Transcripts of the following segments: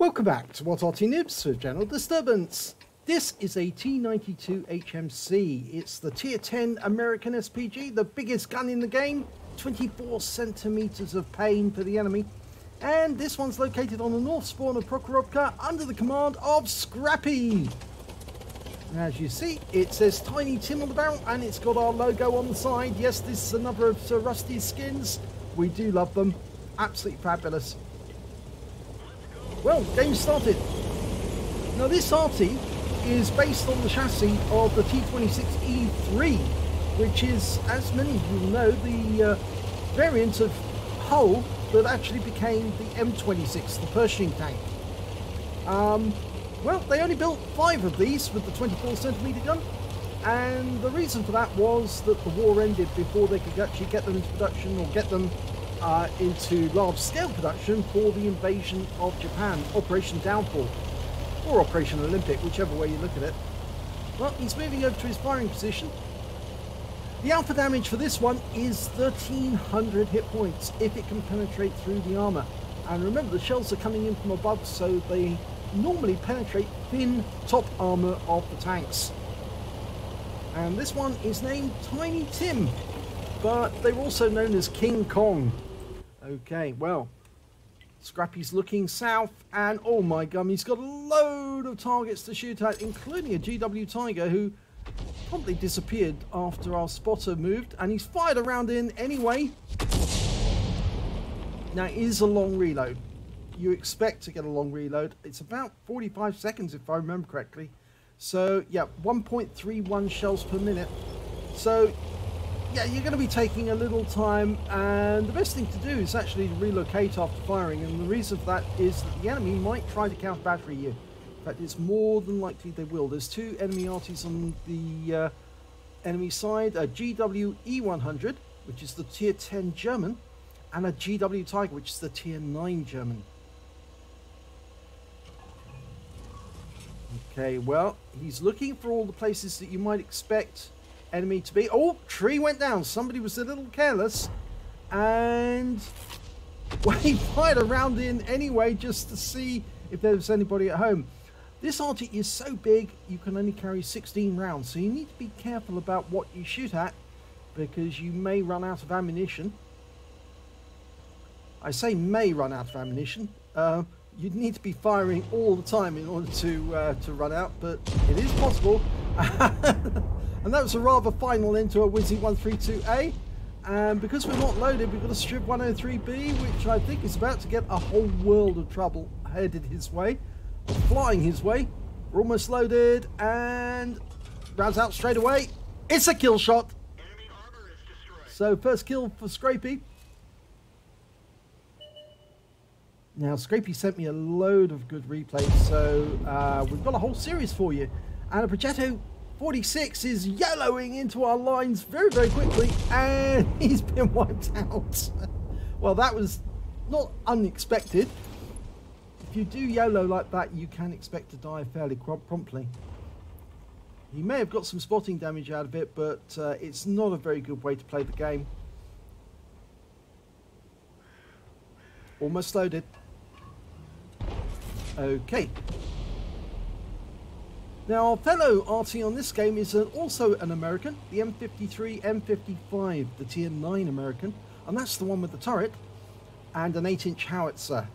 Welcome back to What Arty Noobs for General Disturbance. This is a T92 HMC. It's the Tier 10 American SPG, the biggest gun in the game, 24 centimeters of pain for the enemy. And this one's located on the north spawn of Prokhorovka under the command of Scrappey. As you see, it says Tiny Tim on the barrel and it's got our logo on the side. Yes, this is another of Sir Rusty's skins. We do love them. Absolutely fabulous. Well, game started. Now this Arty is based on the chassis of the T26 E3, which is, as many of you will know, the variant of hull that actually became the M26, the Pershing tank. Well, they only built 5 of these with the 24 centimeter gun, and the reason for that was that the war ended before they could actually get them into production or get them into large-scale production for the invasion of Japan, Operation Downfall, or Operation Olympic, whichever way you look at it. Well, he's moving over to his firing position. The alpha damage for this one is 1300 hit points if it can penetrate through the armor. And remember, the shells are coming in from above, so they normally penetrate thin top armor of the tanks. And this one is named Tiny Tim, but they're also known as King Kong. Okay, well, Scrappy's looking south, and oh my gum, he's got a load of targets to shoot at, including a GW Tiger who promptly disappeared after our spotter moved, and he's fired a round in anyway. Now, it is a long reload. You expect to get a long reload. It's about 45 seconds if I remember correctly. So, yeah, 1.31 shells per minute. So, yeah, you're going to be taking a little time, and the best thing to do is actually relocate after firing, and the reason for that is that the enemy might try to counter battery you. In fact, it's more than likely they will. There's 2 enemy Artys on the enemy side, a GW E100, which is the Tier 10 German, and a GW Tiger, which is the Tier 9 German. Okay, well, he's looking for all the places that you might expect enemy to be. Oh, tree went down. Somebody was a little careless, and well, he fired a round in anyway just to see if there was anybody at home. This Arty is so big you can only carry 16 rounds, so you need to be careful about what you shoot at because you may run out of ammunition. I say may run out of ammunition. You'd need to be firing all the time in order to run out, but it is possible. And that was a rather final end to a Wizzy 132A. And because we're not loaded, we've got a Strip 103B, which I think is about to get a whole world of trouble headed his way, flying his way. We're almost loaded, and rounds out straight away. It's a kill shot. Enemy armor is destroyed. So first kill for Scrappey. Now, Scrappey sent me a load of good replays, so we've got a whole series for you. And a Progetto 46 is YOLOing into our lines very, very quickly, and he's been wiped out. Well, that was not unexpected. If you do YOLO like that, you can expect to die fairly promptly. He may have got some spotting damage out of it, but it's not a very good way to play the game. Almost loaded. Okay. Now, our fellow Arty on this game is also an American, the M53 M55, the Tier 9 American, and that's the one with the turret and an 8-inch howitzer,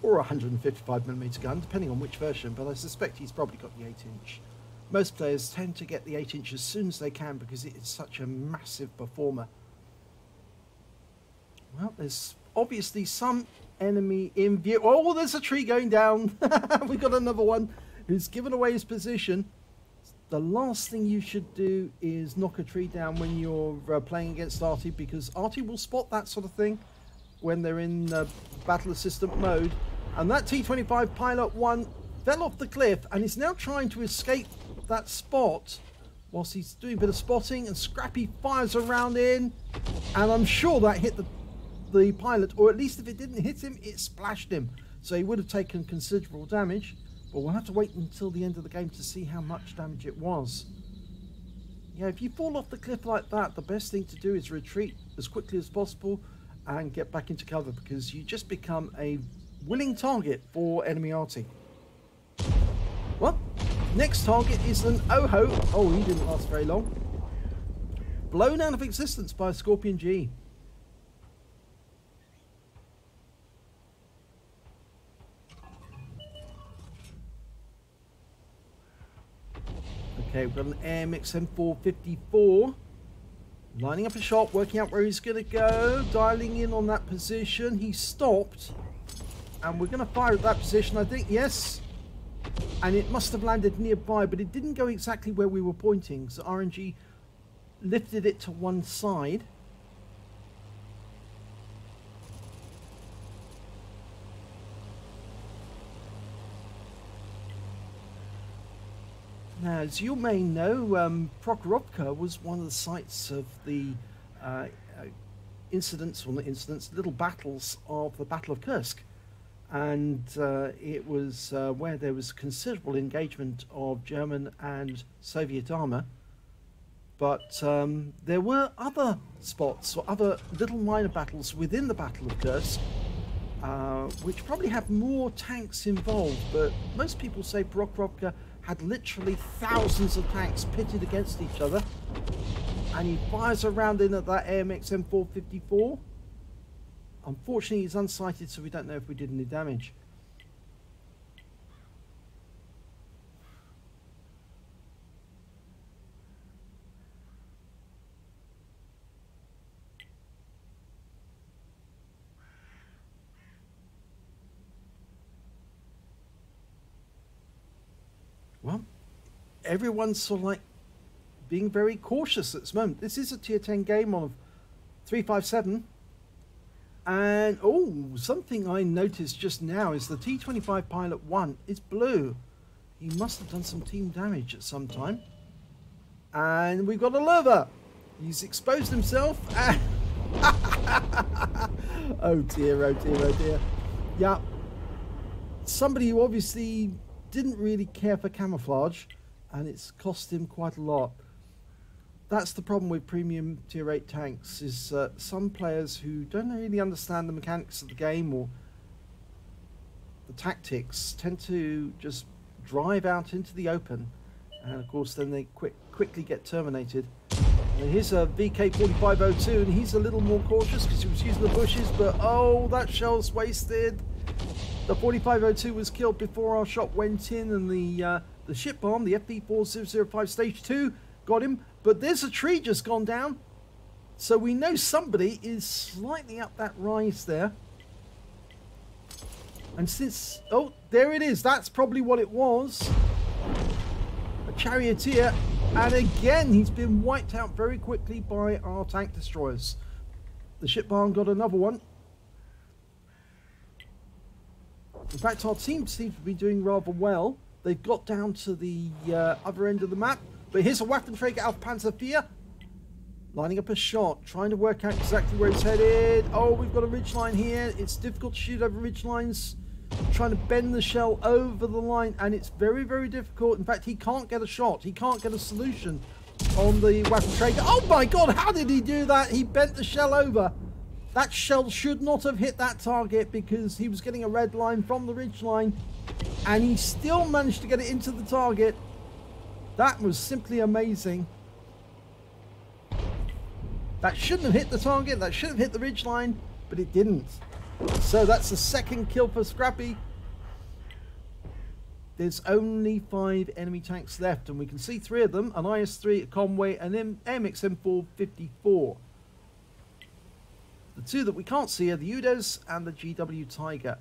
or a 155mm gun, depending on which version, but I suspect he's probably got the 8-inch. Most players tend to get the 8-inch as soon as they can because it is such a massive performer. Well, there's obviously some enemy in view. Oh, there's a tree going down. We've got another one who's given away his position. The last thing you should do is knock a tree down when you're playing against Arty, because Arty will spot that sort of thing when they're in battle assistant mode. And that T25 Pilot 1 fell off the cliff and is now trying to escape that spot whilst he's doing a bit of spotting, and Scrappy fires a round in, and I'm sure that hit the pilot, or at least if it didn't hit him, it splashed him, so he would have taken considerable damage. But we'll have to wait until the end of the game to see how much damage it was. Yeah, if you fall off the cliff like that, the best thing to do is retreat as quickly as possible and get back into cover, because you just become a Willing target for enemy Arty. Well, next target is an Oho. Oh, he didn't last very long. Blown out of existence by a Scorpion G. Okay, we've got an AMX M454. Lining up a shot, working out where he's going to go. Dialing in on that position. He stopped. And we're going to fire at that position, I think. Yes. And it must have landed nearby, but it didn't go exactly where we were pointing. So RNG lifted it to one side. Now, as you may know, Prokhorovka was one of the sites of the incidents, well not incidents, little battles of the Battle of Kursk. And it was where there was considerable engagement of German and Soviet armour. But there were other spots or other little minor battles within the Battle of Kursk, which probably have more tanks involved. But most people say Prokhorovka had literally thousands of tanks pitted against each other. And he fires a round in at that AMX M454. Unfortunately, he's unsighted, so we don't know if we did any damage. Well, everyone's sort of like being very cautious at this moment. This is a tier 10 game on 357. And, oh, something I noticed just now is the T25 Pilot 1 is blue. He must have done some team damage at some time. And we've got a Lover. He's exposed himself. And oh dear, oh dear, oh dear. Yeah. Somebody who obviously didn't really care for camouflage, and it's cost him quite a lot. That's the problem with premium tier 8 tanks, is some players who don't really understand the mechanics of the game or the tactics tend to just drive out into the open, and of course then they quickly get terminated. And here's a VK4502, and he's a little more cautious because he was using the bushes, but oh, that shell's wasted. The 4502 was killed before our shot went in, and the ship bomb, the FP4005 stage 2, got him. But there's a tree just gone down, so we know somebody is slightly up that rise there. And since, oh, there it is, that's probably what it was. A charioteer, and again he's been wiped out very quickly by our tank destroyers. The ship barn got another one. In fact, our team seems to be doing rather well. They've got down to the other end of the map. But here's a Waffenträger auf Panzer IV. Lining up a shot, trying to work out exactly where he's headed. Oh, we've got a ridgeline here. It's difficult to shoot over ridgelines. Trying to bend the shell over the line, and it's very, very difficult. In fact, he can't get a shot. He can't get a solution on the Waffenträger. Oh my God, how did he do that? He bent the shell over. That shell should not have hit that target because he was getting a red line from the ridgeline, and he still managed to get it into the target. That was simply amazing. That shouldn't have hit the target, that should have hit the ridgeline, but it didn't. So that's the second kill for Scrappey. There's only 5 enemy tanks left, and we can see 3 of them, an IS-3 at Conway and an MX M454. The 2 that we can't see are the UDES and the GW Tiger.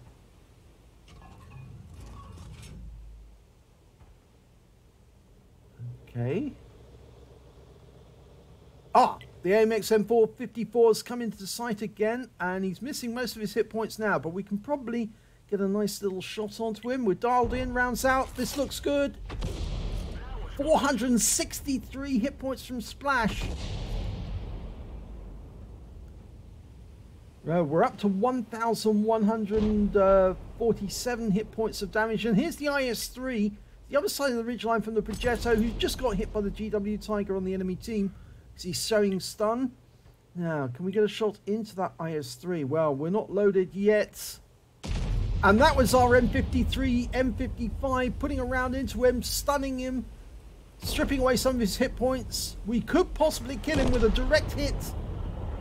Okay. Ah, the AMX M454 has come into sight again, and he's missing most of his hit points now, but we can probably get a nice little shot onto him. We're dialed in, rounds out. This looks good. 463 hit points from Splash. We're up to 1,147 hit points of damage, and here's the IS-3. The other side of the ridgeline from the Progetto, who's just got hit by the GW Tiger on the enemy team because he's showing stun. Now, can we get a shot into that IS-3? Well, we're not loaded yet. And that was our M53, M55, putting a round into him, stunning him, stripping away some of his hit points. We could possibly kill him with a direct hit.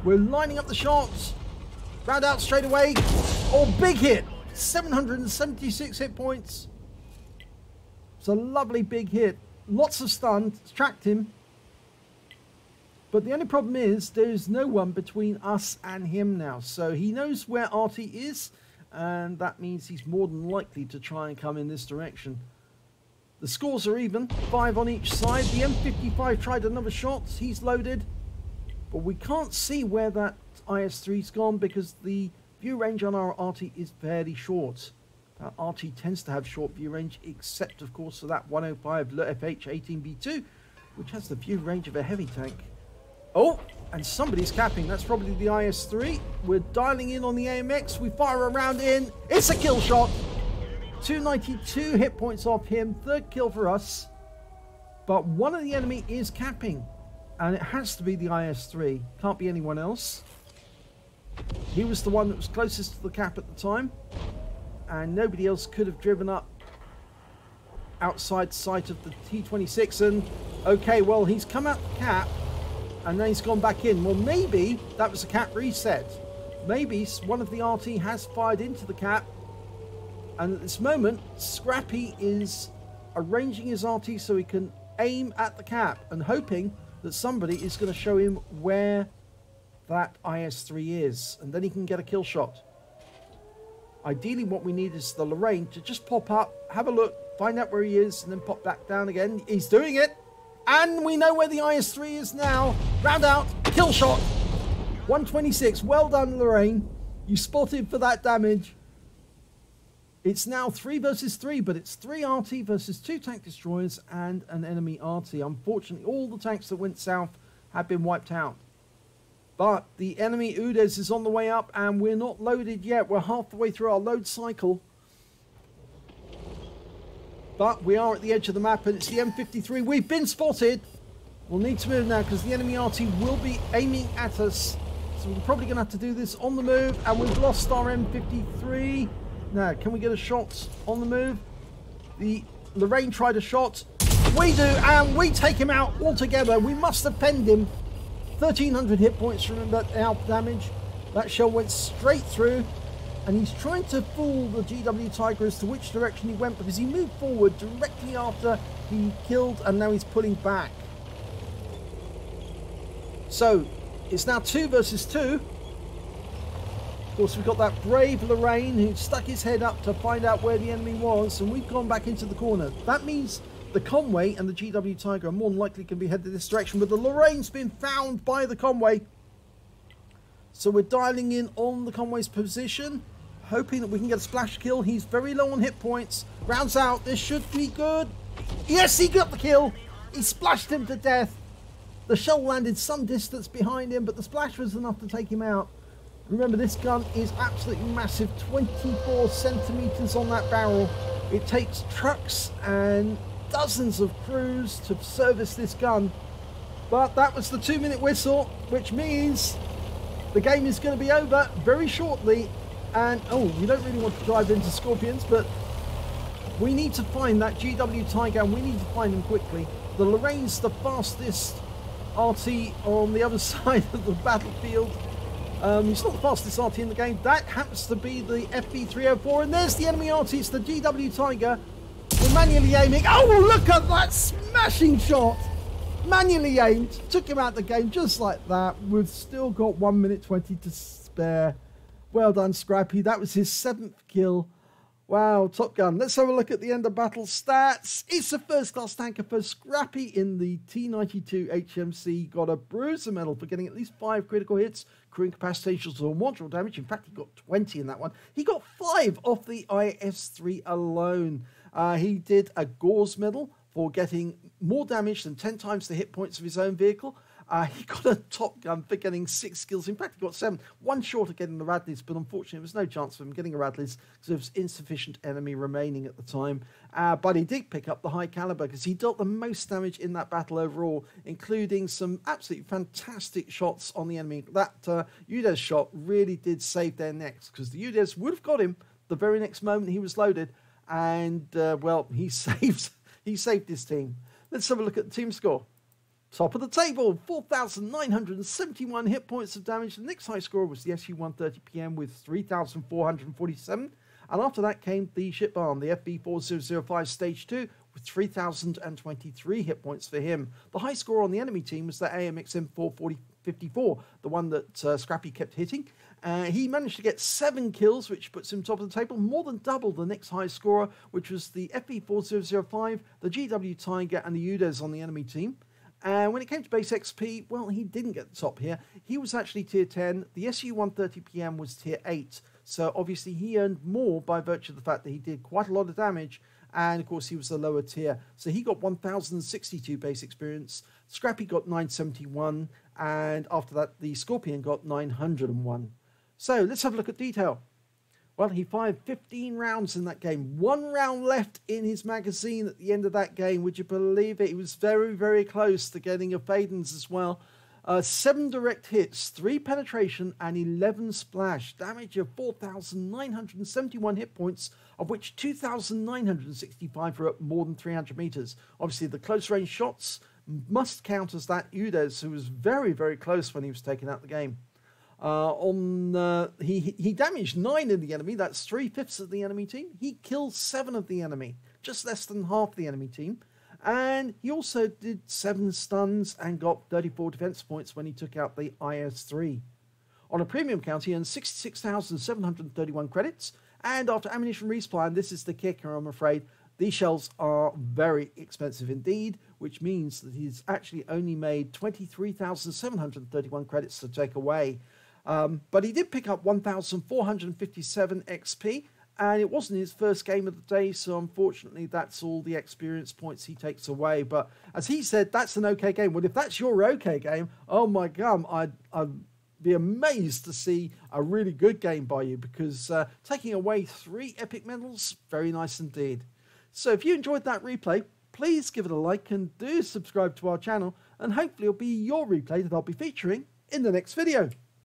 We're lining up the shots. Round out straight away. Oh, big hit. 776 hit points. It's a lovely big hit. Lots of stun. Tracked him. But the only problem is there's no one between us and him now. So he knows where Arty is. And that means he's more than likely to try and come in this direction. The scores are even. 5 on each side. The M55 tried another shot. He's loaded. But we can't see where that IS-3's gone because the view range on our Arty is fairly short. Arty tends to have short view range, except of course for that 105 FH18B2, which has the view range of a heavy tank. Oh, and somebody's capping. That's probably the IS-3. We're dialing in on the AMX. We fire a round in. It's a kill shot. 292 hit points off him. 3rd kill for us. But one of the enemy is capping. And it has to be the IS-3. Can't be anyone else. He was the one that was closest to the cap at the time. And nobody else could have driven up outside sight of the T26. And, okay, well, he's come out the cap. And then he's gone back in. Well, maybe that was a cap reset. Maybe one of the RT has fired into the cap. And at this moment, Scrappy is arranging his RT so he can aim at the cap and hoping that somebody is going to show him where that IS-3 is. And then he can get a kill shot. Ideally, what we need is the Lorraine to just pop up, have a look, find out where he is, and then pop back down again. He's doing it. And we know where the IS-3 is now. Round out, kill shot. 126. Well done, Lorraine. You spotted for that damage. It's now 3 versus 3, but it's 3 RT versus 2 tank destroyers and an enemy RT. Unfortunately, all the tanks that went south have been wiped out. But the enemy UDES is on the way up, and we're not loaded yet. We're half the way through our load cycle. But we are at the edge of the map, and it's the M53. We've been spotted. We'll need to move now because the enemy RT will be aiming at us. So we're probably going to have to do this on the move, and we've lost our M53. Now, can we get a shot on the move? The Lorraine tried a shot. We do, and we take him out altogether. We must have penned him. 1,300 hit points from that out damage. That shell went straight through. And he's trying to fool the GW Tiger as to which direction he went because he moved forward directly after he killed and now he's pulling back. So, it's now 2 versus 2. Of course, we've got that brave Lorraine who stuck his head up to find out where the enemy was, and we've gone back into the corner. That means the Conway and the GW Tiger are more than likely going to be headed this direction, but the Lorraine's been found by the Conway. So we're dialing in on the Conway's position, hoping that we can get a splash kill. He's very low on hit points. Rounds out. This should be good. Yes, he got the kill. He splashed him to death. The shell landed some distance behind him, but the splash was enough to take him out. Remember, this gun is absolutely massive. 24 centimeters on that barrel. It takes trucks and dozens of crews to service this gun. But that was the 2-minute whistle, which means the game is going to be over very shortly. And, oh, you don't really want to drive into Scorpions, but we need to find that GW Tiger, and we need to find him quickly. The Lorraine's the fastest RT on the other side of the battlefield. He's not the fastest RT in the game. That happens to be the FB304, and there's the enemy RT. It's the GW Tiger. We're manually aiming. Oh, look at that smashing shot! Manually aimed, took him out of the game just like that. We've still got 1 minute 20 to spare. Well done, Scrappy. That was his 7th kill. Wow, Top Gun. Let's have a look at the end of battle stats. It's a first-class tanker for Scrappy in the T92 HMC. Got a bruiser medal for getting at least 5 critical hits, crew incapacitations or module damage. In fact, he got 20 in that one. He got 5 off the IS-3 alone. He did a Gore's medal for getting more damage than 10 times the hit points of his own vehicle. He got a Top Gun for getting 6 kills. In fact, he got 7. 1 short of getting the Radleys, but unfortunately, there was no chance of him getting a Radleys because there was insufficient enemy remaining at the time. But he did pick up the high caliber because he dealt the most damage in that battle overall, including some absolutely fantastic shots on the enemy. That UDES shot really did save their necks because the UDES would have got him. the very next moment he was loaded, and well, he saved his team. Let's have a look at the team score. Top of the table, 4,971 hit points of damage. The next high score was the SU-130PM with 3,447. And after that came the ship bomb, the FB4005 Stage 2 with 3,023 hit points for him. The high score on the enemy team was the AMX M454, the one that Scrappey kept hitting. He managed to get 7 kills, which puts him top of the table, more than double the next high scorer, which was the FB4005, the GW Tiger, and the UDES on the enemy team. And when it came to base XP, well, he didn't get the top here. He was actually tier 10. The SU-130PM was tier 8. So obviously he earned more by virtue of the fact that he did quite a lot of damage. And of course he was a lower tier. So he got 1,062 base experience. Scrappey got 971. And after that, the Scorpion got 901. So let's have a look at detail. Well, he fired 15 rounds in that game. 1 round left in his magazine at the end of that game. Would you believe it? He was very, very close to getting a Fadens as well. 7 direct hits, 3 penetration, and 11 splash. Damage of 4,971 hit points, of which 2,965 were at more than 300 meters. Obviously, the close range shots must count as that UDES, who was very, very close when he was taken out of the game. He damaged 9 of the enemy. That's 3/5 of the enemy team. He killed 7 of the enemy, just less than half the enemy team. And he also did 7 stuns and got 34 defense points when he took out the IS-3. On a premium count, he earned 66,731 credits. And after ammunition resupply, and this is the kicker, I'm afraid, these shells are very expensive indeed, which means that he's actually only made 23,731 credits to take away. But he did pick up 1,457 XP, and it wasn't his first game of the day, so unfortunately that's all the experience points he takes away. But as he said, that's an okay game. Well, if that's your okay game, oh my God, I'd be amazed to see a really good game by you, because taking away 3 epic medals, very nice indeed. So if you enjoyed that replay, please give it a like and do subscribe to our channel, and hopefully it'll be your replay that I'll be featuring in the next video.